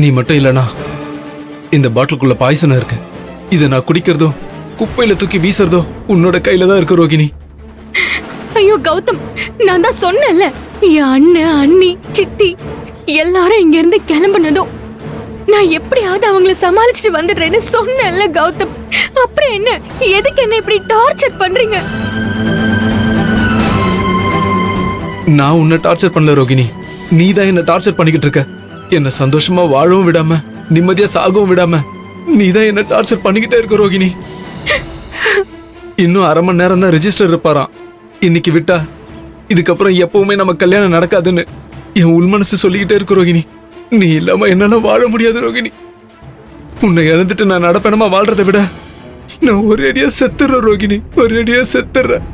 நீ மட்டும் இல்லனா இந்த பாட்டிலுக்குள்ள பாய்சன் இருக்கு. இதை நான் குடிக்கிறதோ குப்பையில தூக்கி வீசுறதோ உன்னோட கையில தான் இருக்கு ரோகிணி. ஐயோ கௌதம், நான் தான் சொன்னேன்ல, என் அண்ணன் அண்ணி சித்தி எல்லாரும் இங்க இருந்து கிளம்புனதும் நான் எப்படியாவது அவங்கள சமாளிச்சுட்டு வந்துடுறேன்னு சொன்னேன்ல கௌதம். அப்புறம் என்ன, எதுக்கு என்ன இப்படி டார்ச்சர் பண்றீங்க? நான் உன்னை டார்ச்சர் பண்ணல ரோகிணி, நீ தான் என்ன டார்ச்சர் பண்ணிக்கிட்டு இருக்க. என்ன சந்தோஷமா வாழவும் விடாம நிம்மதியா சாகவும் விடாம நீ தான் என்ன டார்ச்சர் பண்ணிக்கிட்டே இருக்க ரோகிணி. இன்னும் அரை மணி நேரம் தான் ரெஜிஸ்டர் இருப்பாராம். இன்னைக்கு விட்டா இதுக்கப்புறம் எப்பவுமே நம்ம கல்யாணம் நடக்காதுன்னு என் உள்மனசு சொல்லிக்கிட்டே இருக்கு ரோகிணி. நீ இல்லாம என்னால வாழ முடியாது ரோகிணி. உன்னை இழந்துட்டு நான் நடப்பேனமா வாழ்றதை விட நான் ஒரேடியா செத்துறேன் ரோகிணி, ஒரேடியா செத்துறேன்.